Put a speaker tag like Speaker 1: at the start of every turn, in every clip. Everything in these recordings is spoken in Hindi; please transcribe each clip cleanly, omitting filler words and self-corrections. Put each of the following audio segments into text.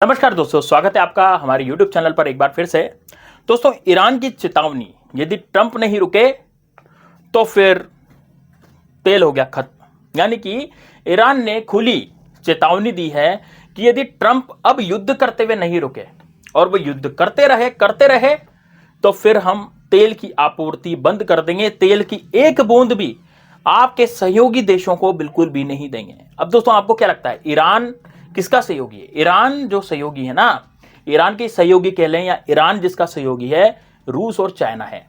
Speaker 1: नमस्कार दोस्तों, स्वागत है आपका हमारे YouTube चैनल पर एक बार फिर से। दोस्तों, ईरान की चेतावनी, यदि ट्रंप नहीं रुके तो फिर तेल हो गया खत्म। यानी कि ईरान ने खुली चेतावनी दी है कि यदि ट्रंप अब युद्ध करते हुए नहीं रुके और वो युद्ध करते रहे तो फिर हम तेल की आपूर्ति बंद कर देंगे। तेल की एक बूंद भी आपके सहयोगी देशों को बिल्कुल भी नहीं देंगे। अब दोस्तों, आपको क्या लगता है ईरान किसका सहयोगी है? ईरान जो सहयोगी है ना, ईरान के सहयोगी कह लें या ईरान जिसका सहयोगी है, रूस और चाइना है।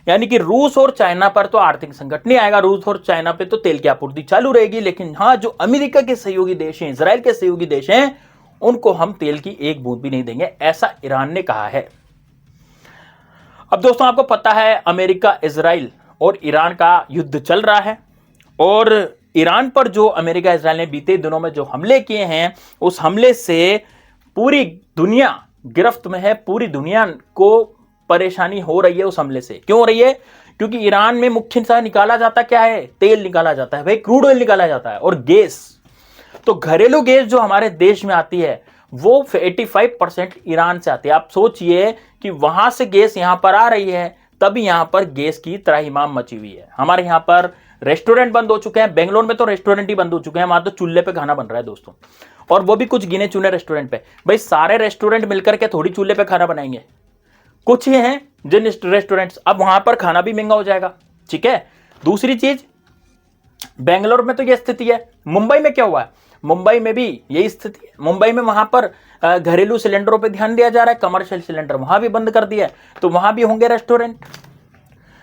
Speaker 1: यानी कि रूस और चाइना पर तो आर्थिक संकट नहीं आएगा, रूस और चाइना पे तो तेल की आपूर्ति चालू रहेगी। लेकिन हाँ, जो अमेरिका के सहयोगी देश हैं, इजराइल के सहयोगी देश हैं, उनको हम तेल की एक बूंद भी नहीं देंगे, ऐसा ईरान ने कहा है। अब दोस्तों, आपको पता है अमेरिका, इजराइल और ईरान का युद्ध चल रहा है और ईरान पर जो अमेरिका इजराइल ने बीते दिनों में जो हमले किए हैं, उस हमले से पूरी दुनिया गिरफ्त में है। पूरी दुनिया को परेशानी हो रही है उस हमले से। क्यों हो रही है? क्योंकि ईरान में मुख्यतः निकाला जाता क्या है? तेल निकाला जाता है भाई, क्रूड ऑयल निकाला जाता है और गैस। तो घरेलू गैस जो हमारे देश में आती है वो 85% ईरान से आती है। आप सोचिए कि वहां से गैस यहां पर आ रही है, तभी यहां पर गैस की त्राहिमाम मची हुई है। हमारे यहां पर रेस्टोरेंट बंद हो चुके हैं, बेंगलोर में तो रेस्टोरेंट ही बंद हो चुके हैं, वहां तो चूल्हे पे खाना बन रहा है दोस्तों, और वो भी कुछ गिने चुने रेस्टोरेंट पे। भाई, सारे रेस्टोरेंट मिलकर के थोड़ी चूल्हे पे खाना बनाएंगे, कुछ ही हैं जिन रेस्टोरेंट्स। अब वहां पर खाना भी महंगा हो जाएगा, ठीक है। दूसरी चीज, बेंगलोर में तो यह स्थिति है, मुंबई में क्या हुआ है? मुंबई में भी यही स्थिति है। मुंबई में वहां पर घरेलू सिलेंडरों पे ध्यान दिया जा रहा है, कमर्शियल सिलेंडर वहां भी बंद कर दिया है, तो वहां भी होंगे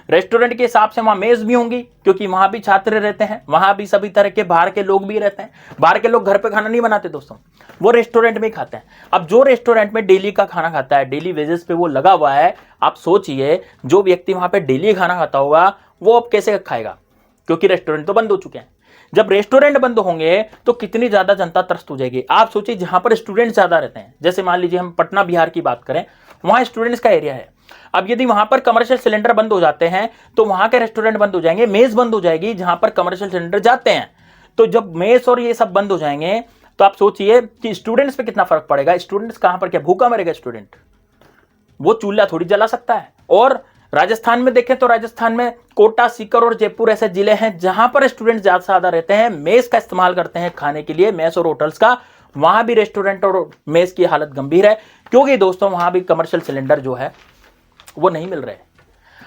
Speaker 1: रेस्टोरेंट के हिसाब से वहां मेज भी होंगी, क्योंकि वहां भी छात्र रहते हैं, वहां भी सभी तरह के बाहर के लोग भी रहते हैं। बाहर के लोग घर पे खाना नहीं बनाते दोस्तों, वो रेस्टोरेंट में खाते हैं। अब जो रेस्टोरेंट में डेली का खाना खाता है, डेली वेजेस पे वो लगा हुआ है, आप सोचिए जो व्यक्ति वहां पे डेली खाना खाता होगा वो अब कैसे खाएगा, क्योंकि रेस्टोरेंट तो बंद हो चुके हैं। जब रेस्टोरेंट बंद होंगे तो कितनी ज्यादा जनता त्रस्त हो जाएगी। आप सोचिए, जहां पर स्टूडेंट ज्यादा रहते हैं, जैसे मान लीजिए हम पटना बिहार की बात करें, वहां स्टूडेंट्स का एरिया है। अब यदि वहां पर कमर्शियल सिलेंडर बंद हो जाते हैं तो वहां के रेस्टोरेंट बंद हो जाएंगे, मेज बंद हो जाएगी जहां पर कमर्शियल सिलेंडर जाते हैं। तो जब मेस और ये सब बंद हो जाएंगे तो आप सोचिए कि स्टूडेंट्स पे कितना फर्क पड़ेगा। स्टूडेंट्स कहां पर क्या भूखा मरेगा स्टूडेंट? वो चूल्हा थोड़ी जला सकता है। और राजस्थान में देखें तो राजस्थान में कोटा, सीकर और जयपुर ऐसे जिले हैं जहां पर स्टूडेंट ज्यादा रहते हैं, मेस का इस्तेमाल करते हैं खाने के लिए, मेस और होटल्स का। वहां भी रेस्टोरेंट और मेस की हालत गंभीर है, क्योंकि दोस्तों वहां भी कमर्शियल सिलेंडर जो है वो नहीं मिल रहे।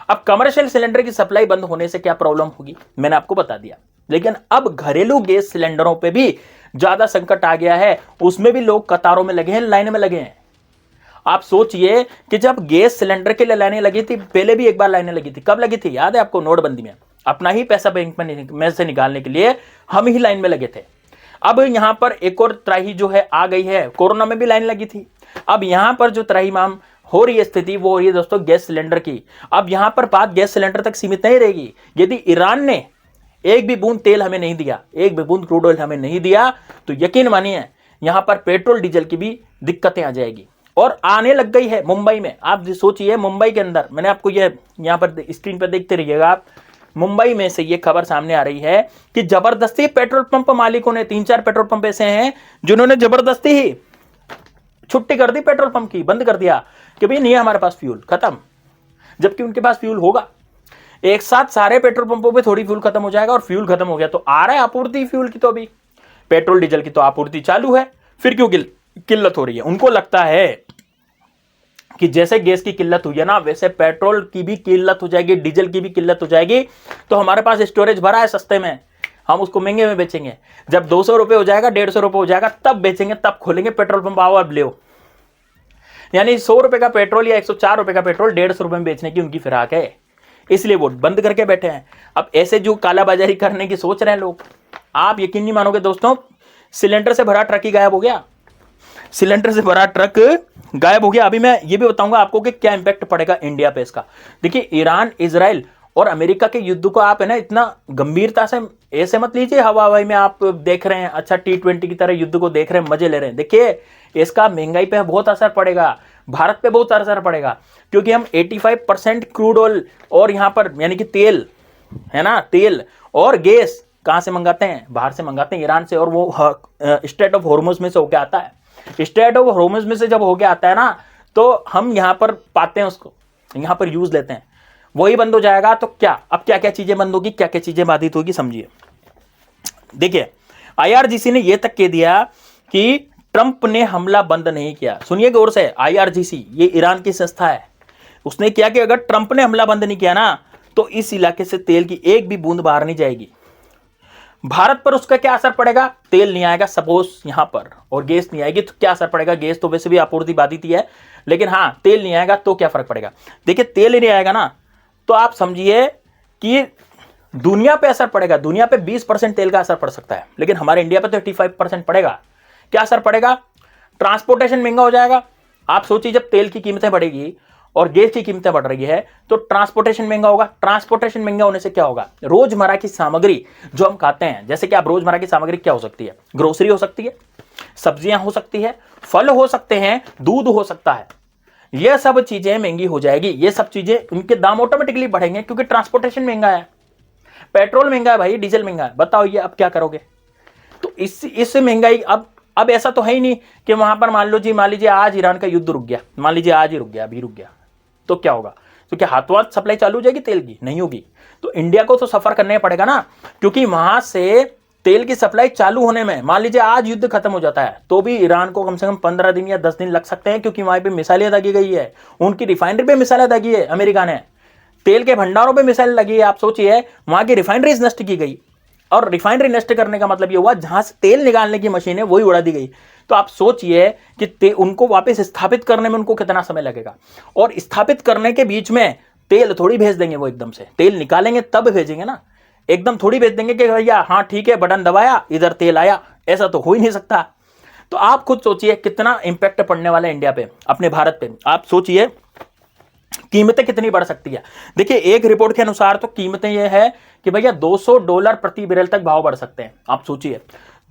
Speaker 1: अब कमर्शियल सिलेंडर की सप्लाई बंद होने से क्या प्रॉब्लम होगी, मैंने आपको बता दिया। लेकिन अब घरेलू गैस सिलेंडरों पे भी ज्यादा संकट आ गया है, उसमें भी लोग कतारों में लगे हैं, लाइन में लगे हैं। आप सोचिए कि जब गैस सिलेंडर के लिए लाइनें लगी थी, पहले भी एक बार लाइनें लगी थी। कब लगी थी याद है आपको? नोटबंदी में। अपना ही पैसा बैंक में से निकालने के लिए हम ही लाइन में लगे थे। अब यहां पर एक और त्राही जो है आ गई है, कोरोना में भी लाइन लगी थी। अब यहां पर जो त्राहीमाम हो रही है स्थिति, वो हो रही है दोस्तों गैस सिलेंडर की। अब यहां पर बात गैस सिलेंडर तक सीमित नहीं रहेगी। यदि ईरान ने एक भी बूंद तेल हमें नहीं दिया, एक भी बूंद क्रूड ऑयल हमें नहीं दिया, तो यकीन मानिए यहां पर पेट्रोल डीजल की भी दिक्कतें आ जाएगी, और आने लग गई है मुंबई में। आप सोचिए, मुंबई के अंदर, मैंने आपको ये यहां पर स्क्रीन पर देखते रहिएगा आप, मुंबई में से ये खबर सामने आ रही है कि जबरदस्ती पेट्रोल पंप मालिकों ने, 3-4 पेट्रोल पंप ऐसे हैं जिन्होंने जबरदस्ती ही छुट्टी कर दी पेट्रोल पंप की, बंद कर दिया कि भाई नहीं है हमारे पास फ्यूल, खत्म। जबकि उनके पास फ्यूल होगा। एक साथ सारे पेट्रोल पंपों पे थोड़ी फ्यूल खत्म हो जाएगा, और फ्यूल खत्म हो गया तो आ रहा है आपूर्ति फ्यूल की, तो अभी पेट्रोल डीजल की तो आपूर्ति चालू है, फिर क्यों किल्लत हो रही है? उनको लगता है कि जैसे गैस की किल्लत हुई है ना, वैसे पेट्रोल की भी किल्लत हो जाएगी, डीजल की भी किल्लत हो जाएगी, तो हमारे पास स्टोरेज भरा है सस्ते में, हम उसको महंगे में बेचेंगे। जब 200 रुपए हो जाएगा, 150 रुपए हो जाएगा, तब बेचेंगे, तब खोलेंगे पेट्रोल पंप, आओ अब ले। यानी 100 रुपए का पेट्रोल या 104 रुपए का पेट्रोल 150 रुपए में बेचने की उनकी फिराक है, इसलिए वो बंद करके बैठे हैं। अब ऐसे जो कालाबाजारी करने की सोच रहे हैं लोग, आप यकीन नहीं मानोगे दोस्तों, सिलेंडर से भरा ट्रक ही गायब हो गया। सिलेंडर से भरा ट्रक गायब हो गया। अभी मैं ये भी बताऊंगा आपको कि क्या इंपैक्ट पड़ेगा इंडिया पे इसका। देखिए, ईरान, इजराइल और अमेरिका के युद्ध को आप है ना इतना गंभीरता से ऐसे मत लीजिए हवा हवाई में आप देख रहे हैं, अच्छा T20 की तरह युद्ध को देख रहे हैं, मजे ले रहे हैं। देखिए, इसका महंगाई पे बहुत असर पड़ेगा, भारत पे बहुत असर पड़ेगा, क्योंकि हम 85% क्रूड ऑयल और यहां पर यानी कि तेल है ना, तेल और गैस कहां से मंगाते हैं? बाहर से मंगाते हैं, ईरान से, और वो स्ट्रेट ऑफ हॉर्मुज में से होकर आता है। स्ट्रेट ऑफ होर्मुज में से जब होके आता है ना, तो हम यहाँ पर पाते हैं उसको, यहाँ पर यूज लेते हैं, वही बंद हो जाएगा। तो क्या अब क्या क्या चीजें बंद होगी, क्या क्या चीजें बाधित होगी, समझिए। देखिए IRGC ने यह तक कह दिया कि ट्रंप ने हमला बंद नहीं किया। सुनिए गौर से, IRGC ये ईरान की संस्था है, उसने क्या कि अगर ट्रंप ने हमला बंद नहीं किया ना, तो इस इलाके से तेल की एक भी बूंद बाहर नहीं जाएगी। भारत पर उसका क्या असर पड़ेगा, तेल नहीं आएगा सपोज यहां पर, और गैस नहीं आएगी तो क्या असर पड़ेगा, गैस तो वैसे भी आपूर्ति बाधित ही है, लेकिन हाँ तेल नहीं आएगा तो क्या फर्क पड़ेगा। देखिए तेल ही नहीं आएगा ना, तो आप समझिए कि दुनिया पे असर पड़ेगा। दुनिया पे 20% तेल का असर पड़ सकता है, लेकिन हमारे इंडिया पे तो 85% पड़ेगा। क्या असर पड़ेगा, ट्रांसपोर्टेशन महंगा हो जाएगा। आप सोचिए जब तेल की कीमतें बढ़ेगी और गैस की कीमतें बढ़ रही है तो ट्रांसपोर्टेशन महंगा होगा। ट्रांसपोर्टेशन महंगा होने से क्या होगा, रोजमर्रा की सामग्री जो हम खाते हैं, जैसे कि आप रोजमर्रा की सामग्री क्या हो सकती है, ग्रोसरी हो सकती है, सब्जियां हो सकती है, फल हो सकते हैं, दूध हो सकता है, ये सब चीजें महंगी हो जाएगी। ये सब चीजें उनके दाम ऑटोमेटिकली बढ़ेंगे क्योंकि ट्रांसपोर्टेशन महंगा है, पेट्रोल महंगा है भाई, डीजल महंगा है। बताओ ये अब क्या करोगे। तो इस महंगाई अब ऐसा तो है ही नहीं कि वहां पर मान लीजिए आज ईरान का युद्ध रुक गया, मान लीजिए आज ही रुक गया, अभी रुक गया, तो क्या होगा, तो क्या हाथों हाथ सप्लाई चालू हो जाएगी तेल की, नहीं होगी। तो इंडिया को तो सफर करना पड़ेगा ना, क्योंकि वहां से तेल की सप्लाई चालू होने में मान लीजिए आज युद्ध खत्म हो जाता है तो भी ईरान को कम से कम 15 दिन या 10 दिन लग सकते हैं, क्योंकि वहां पे मिसाइलें दागी गई है, उनकी रिफाइनरी पे मिसाइलें दागी है, अमेरिका ने तेल के भंडारों पे मिसाइल लगी है। आप सोचिए वहां की रिफाइनरीज नष्ट की गई, और रिफाइनरी नष्ट करने का मतलब ये हुआ जहां से तेल निकालने की मशीन है वही उड़ा दी गई। तो आप सोचिए कि उनको वापस स्थापित करने में उनको कितना समय लगेगा, और स्थापित करने के बीच में तेल थोड़ी भेज देंगे वो, एकदम से तेल निकालेंगे तब भेजेंगे ना, एकदम थोड़ी भेज देंगे कि भैया हाँ ठीक है बटन दबाया इधर तेल आया, ऐसा तो हो ही नहीं सकता। तो आप खुद सोचिए कितना इंपैक्ट पड़ने वाला है इंडिया पे, अपने भारत पे। आप सोचिए कीमतें कितनी बढ़ सकती है। देखिए एक रिपोर्ट के अनुसार तो कीमतें ये है कि भैया $200 प्रति बैरल तक भाव बढ़ सकते हैं। आप सोचिए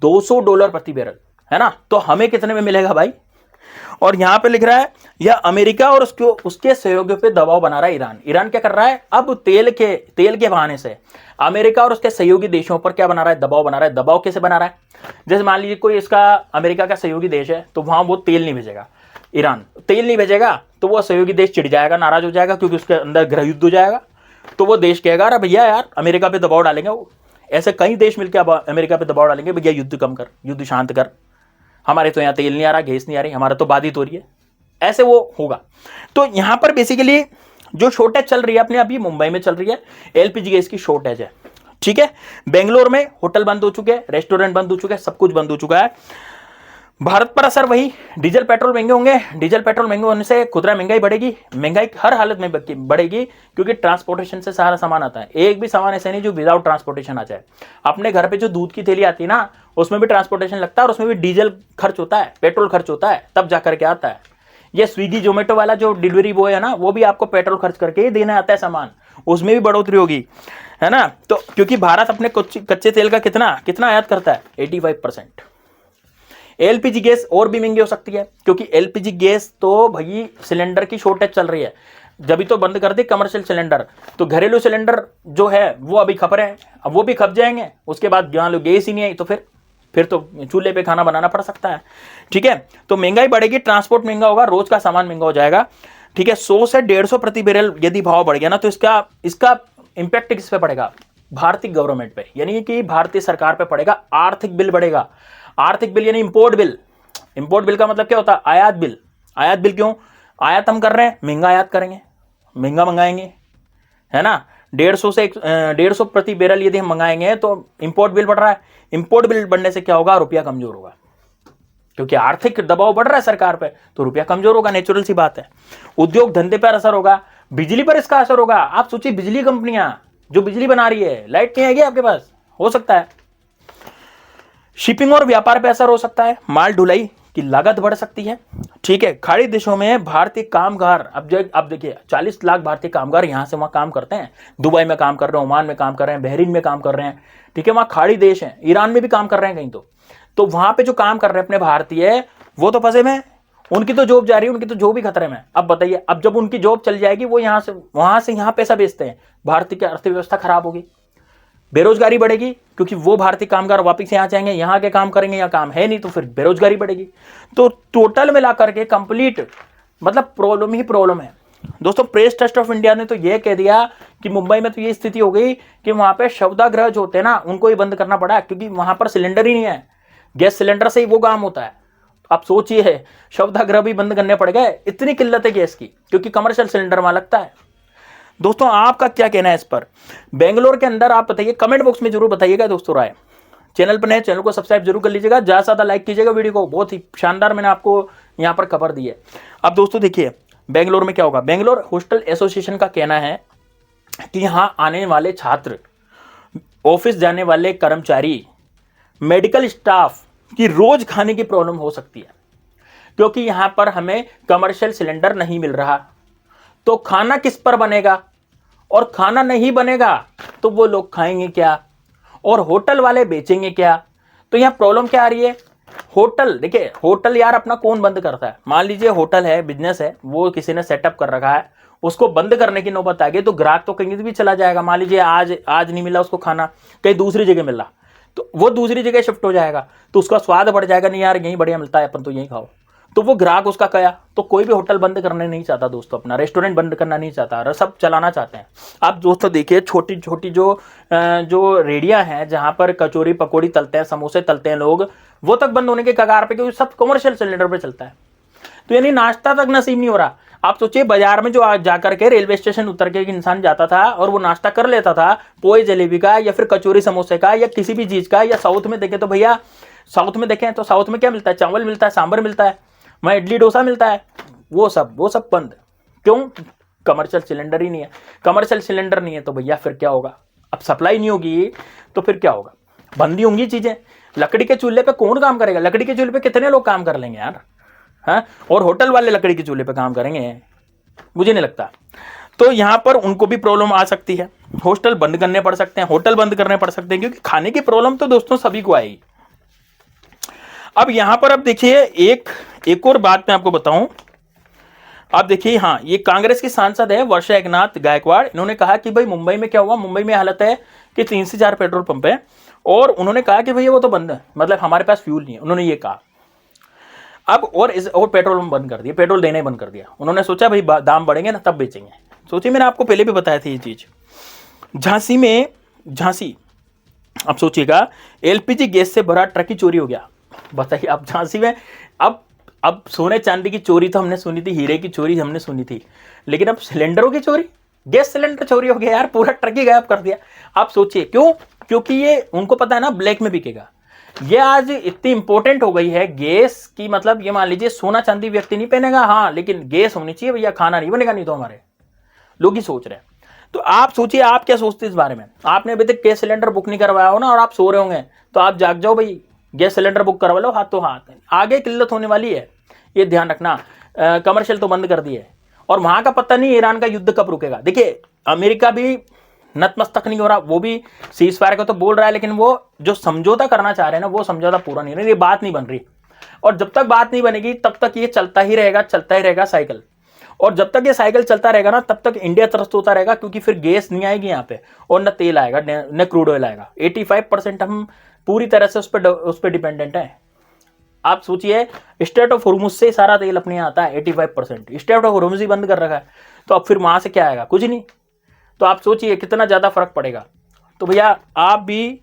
Speaker 1: $200 प्रति बैरल, है ना, तो हमें कितने में मिलेगा भाई। और यहां पे लिख रहा है यह अमेरिका और उसके सहयोगियों पे दबाव बना रहा है ईरान। ईरान क्या कर रहा है, अब तेल के बहाने से अमेरिका और उसके सहयोगी देशों पर क्या बना रहा है, दबाव बना रहा है। दबाव कैसे बना रहा है, जैसे मान लीजिए कोई इसका अमेरिका का सहयोगी देश है तो वहां वो तेल नहीं भेजेगा, ईरान तेल नहीं भेजेगा तो वो सहयोगी देश चिढ़ जाएगा, नाराज हो जाएगा, क्योंकि उसके अंदर गृह युद्ध हो जाएगा। तो वो देश कहेगा अरे भैया यार अमेरिका पे दबाव डालेंगे, वो ऐसे कई देश मिलकर अमेरिका पे दबाव डालेंगे, भैया युद्ध कम कर, युद्ध शांत कर, हमारे तो यहाँ तेल नहीं आ रहा, गैस नहीं आ रही, हमारा तो बाधित हो रही है, ऐसे वो होगा। तो यहाँ पर बेसिकली जो शॉर्टेज चल रही है अपने अभी मुंबई में चल रही है, LPG गैस की शॉर्टेज है, ठीक है। बेंगलोर में होटल बंद हो चुके हैं, रेस्टोरेंट बंद हो चुके हैं, सब कुछ बंद हो चुका है। भारत पर असर वही, डीजल पेट्रोल महंगे होंगे, डीजल पेट्रोल महंगे होने से खुदरा महंगाई बढ़ेगी, महंगाई हर हालत में बढ़ेगी, क्योंकि ट्रांसपोर्टेशन से सारा सामान आता है। एक भी सामान ऐसे नहीं जो विदाउट ट्रांसपोर्टेशन आ जाए। अपने घर पे जो दूध की थैली आती है ना, उसमें भी ट्रांसपोर्टेशन लगता है, और उसमें भी डीजल खर्च होता है, पेट्रोल खर्च होता है, तब जाकर के आता है। ये स्विगी जोमेटो वाला जो डिलीवरी बॉय है ना, वो भी आपको पेट्रोल खर्च करके ही देना आता है सामान, उसमें भी बढ़ोतरी होगी, है ना। तो क्योंकि भारत अपने कच्चे तेल का कितना आयात करता है, 85%। LPG गैस और भी महंगी हो सकती है, क्योंकि LPG गैस तो भाई सिलेंडर की शॉर्टेज चल रही है, जब भी तो बंद कर दी कमर्शियल सिलेंडर, तो घरेलू सिलेंडर जो है वो अभी खप रहे हैं, अब वो भी खप जाएंगे, उसके बाद गैस ही नहीं आई तो फिर तो चूल्हे पे खाना बनाना पड़ सकता है, ठीक है। तो महंगाई बढ़ेगी, ट्रांसपोर्ट महंगा होगा, रोज का सामान महंगा हो जाएगा, ठीक है। 100 से 150 प्रति बैरल यदि भाव बढ़ गया ना, तो इसका इंपैक्ट किस पे पड़ेगा, भारतीय गवर्नमेंट पे, यानी कि भारतीय सरकार पे पड़ेगा। आर्थिक बिल बढ़ेगा, आर्थिक बिल यानी इंपोर्ट बिल। इंपोर्ट बिल का मतलब क्या होता है, आयात बिल। आयात बिल क्यों, आयात हम कर रहे हैं, महंगा आयात करेंगे, महंगा मंगाएंगे, है ना। 150 प्रति बैरल यदि हम मंगाएंगे तो इंपोर्ट बिल बढ़ रहा है। इंपोर्ट बिल बढ़ने से क्या होगा, रुपया कमजोर होगा, क्योंकि आर्थिक दबाव बढ़ रहा है सरकार पे, तो रुपया कमजोर होगा, नेचुरल सी बात है। उद्योग धंधे पर असर होगा, बिजली पर इसका असर होगा। आप सोचिए बिजली कंपनियां जो बिजली बना रही है, लाइट नहीं आएगी आपके पास, हो सकता है। शिपिंग और व्यापार पे असर हो सकता है, माल ढुलाई की लागत बढ़ सकती है, ठीक है। खाड़ी देशों में भारतीय कामगार, अब देखिए 40 लाख भारतीय कामगार यहां से वहां काम करते हैं, दुबई में काम कर रहे हैं, ओमान में काम कर रहे हैं, बहरीन में काम कर रहे हैं, ठीक है। वहां खाड़ी देश हैं, ईरान में भी काम कर रहे हैं कहीं, तो वहां पे जो काम कर रहे हैं अपने भारतीय, वो तो फंसे में, उनकी तो जॉब जा रही है, उनकी तो जॉब ही खतरे में। अब बताइए, अब जब उनकी जॉब चल जाएगी, वो वहां से यहाँ पैसा बेचते हैं, भारतीय की अर्थव्यवस्था खराब होगी, बेरोजगारी बढ़ेगी, क्योंकि वो भारतीय कामगार वापस यहाँ जाएंगे, यहाँ के काम करेंगे, यहाँ काम है नहीं, तो फिर बेरोजगारी बढ़ेगी। तो टोटल मिलाकर के कंप्लीट मतलब प्रॉब्लम ही प्रॉब्लम है दोस्तों। प्रेस ट्रस्ट ऑफ इंडिया ने तो ये कह दिया कि मुंबई में तो ये स्थिति हो गई कि वहां पे शवदाह जो होते हैं ना, उनको ही बंद करना पड़ा, क्योंकि वहां पर सिलेंडर ही नहीं है, गैस सिलेंडर से ही वो काम होता है। आप सोचिए, शवदाह भी बंद करने पड़ गए, इतनी किल्लत है गैस की, क्योंकि कमर्शियल सिलेंडर वहां लगता है। दोस्तों आपका क्या कहना है इस पर? बेंगलोर के अंदर आप बताइए, कमेंट बॉक्स में जरूर बताइएगा दोस्तों राय। चैनल पर नए, चैनल को सब्सक्राइब जरूर कर लीजिएगा, ज्यादा से ज्यादा लाइक कीजिएगा वीडियो को। बहुत ही शानदार मैंने आपको यहाँ पर खबर दी है। अब दोस्तों देखिए बेंगलोर में क्या होगा। बेंगलोर हॉस्टल एसोसिएशन का कहना है कि यहाँ आने वाले छात्र, ऑफिस जाने वाले कर्मचारी, मेडिकल स्टाफ की रोज खाने की प्रॉब्लम हो सकती है, क्योंकि यहाँ पर हमें कमर्शियल सिलेंडर नहीं मिल रहा। तो खाना किस पर बनेगा, और खाना नहीं बनेगा तो वो लोग खाएंगे क्या, और होटल वाले बेचेंगे क्या? तो यहाँ प्रॉब्लम क्या आ रही है? होटल, देखिए होटल यार अपना कौन बंद करता है? मान लीजिए होटल है, बिजनेस है, वो किसी ने सेटअप कर रखा है, उसको बंद करने की नौबत आ गई तो ग्राहक तो कहीं भी चला जाएगा। मान लीजिए आज नहीं मिला उसको खाना, कहीं दूसरी जगह मिला, तो वो दूसरी जगह शिफ्ट हो जाएगा, तो उसका स्वाद बढ़ जाएगा, नहीं यार यहीं बढ़िया मिलता है, अपन तो यहीं खाओ, तो वो ग्राहक उसका गया। तो कोई भी होटल बंद करने नहीं चाहता दोस्तों, अपना रेस्टोरेंट बंद करना नहीं चाहता, सब चलाना चाहते हैं। आप दोस्तों देखिए छोटी छोटी जो रेडियां हैं, जहां पर कचौरी पकौड़ी तलते हैं, समोसे तलते हैं लोग, वो तक बंद होने के कगार पे, क्योंकि सब कमर्शियल सिलेंडर पे चलता है। तो यानी नाश्ता तक नसीब नहीं हो रहा। आप सोचिए बाजार में जो आज जाकर के रेलवे स्टेशन उतर के इंसान जाता था और वो नाश्ता कर लेता था पोए जलेबी का, या फिर कचौरी समोसे का, या किसी भी चीज का। या साउथ में देखें तो भैया, साउथ में देखें तो साउथ में क्या मिलता है? चावल मिलता है, सांभर मिलता है, वहाँ इडली डोसा मिलता है। वो सब बंद। क्यों? कमर्शियल सिलेंडर ही नहीं है। कमर्शियल सिलेंडर नहीं है तो भैया फिर क्या होगा? अब सप्लाई नहीं होगी तो फिर क्या होगा? बंद ही होंगी चीजें। लकड़ी के चूल्हे पे कौन काम करेगा? लकड़ी के चूल्हे पे कितने लोग काम कर लेंगे यार? हाँ, और होटल वाले लकड़ी के चूल्हे पे काम करेंगे? मुझे नहीं लगता। तो यहां पर उनको भी प्रॉब्लम आ सकती है, हॉस्टल बंद करने पड़ सकते हैं, होटल बंद करने पड़ सकते हैं, क्योंकि खाने की प्रॉब्लम तो दोस्तों सभी को आएगी। अब यहां पर अब देखिए एक और बात मैं आपको बताऊं। आप देखिए, हाँ, ये कांग्रेस की सांसद है वर्षा एकनाथ गायकवाड़। इन्होंने कहा कि भाई मुंबई में क्या हुआ, मुंबई में हालत है कि 3 से 4 पेट्रोल पंप है, और उन्होंने कहा कि भैया वो तो बंद है, मतलब हमारे पास फ्यूल नहीं है, उन्होंने ये कहा। अब और पेट्रोल पंप बंद कर दिया, पेट्रोल देना ही बंद कर दिया। उन्होंने सोचा भाई दाम बढ़ेंगे ना तब बेचेंगे। सोचिए, मैंने आपको पहले भी बताया था ये चीज। झांसी, अब सोचिएगा एलपीजी गैस से भरा ट्रक ही चोरी हो गया। बताइए अब झांसी में, अब सोने चांदी की चोरी तो हमने सुनी थी, हीरे की चोरी हमने सुनी थी, लेकिन अब सिलेंडरों की चोरी, गैस सिलेंडर चोरी हो गया यार, पूरा ट्रक ही गायब कर दिया। आप सोचिए क्यों? क्योंकि ये उनको पता है ना ब्लैक में बिकेगा। ये आज इतनी इंपॉर्टेंट हो गई है गैस की, मतलब ये मान लीजिए सोना चांदी व्यक्ति नहीं पहनेगा, हाँ, लेकिन गैस होनी चाहिए भैया, खाना नहीं बनेगा नहीं तो हमारे लोग ही सोच रहे हैं। तो आप सोचिए, आप क्या सोचते हैं इस बारे में? आपने अभी तक गैस सिलेंडर बुक नहीं करवाया हो ना, और आप सो रहे होंगे, तो आप जाग जाओ भाई, गैस सिलेंडर बुक करवा लो हाथ तो हाथ। आगे किल्लत होने वाली है, ये ध्यान रखना। कमर्शियल तो बंद कर दिए, और वहां का पता नहीं ईरान का युद्ध कब रुकेगा। देखिए अमेरिका भी नतमस्तक नहीं हो रहा, वो भी सीज फायर का तो बोल रहा है, लेकिन वो जो समझौता करना चाह रहे हैं ना, वो समझौता पूरा नहीं रहा, ये बात नहीं बन रही। और जब तक बात नहीं बनेगी तब तक ये चलता ही रहेगा साइकिल। और जब तक ये साइकिल चलता रहेगा ना, तब तक इंडिया त्रस्त होता रहेगा, क्योंकि फिर गैस नहीं आएगी यहाँ पे, और न तेल आएगा, न क्रूड ऑयल आएगा। 85% हम पूरी तरह से उस पर डिपेंडेंट है। आप सोचिए, स्टेट ऑफ हुर्मुज से सारा तेल अपने यहाँ आता है, 85%। स्टेट ऑफ हुर्मुज ही बंद कर रखा है, तो अब फिर वहां से क्या आएगा? कुछ नहीं। तो आप सोचिए कितना ज्यादा फर्क पड़ेगा। तो भैया आप भी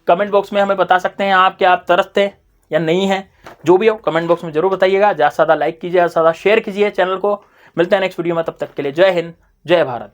Speaker 1: कमेंट बॉक्स में हमें बता सकते हैं, आप क्या आप तरसते हैं या नहीं है? जो भी हो कमेंट बॉक्स में जरूर बताइएगा। ज्यादा से ज्यादा लाइक कीजिए, ज्यादा से ज्यादा शेयर कीजिए चैनल को। मिलते हैं नेक्स्ट वीडियो में, तब तक के लिए जय हिंद, जय भारत।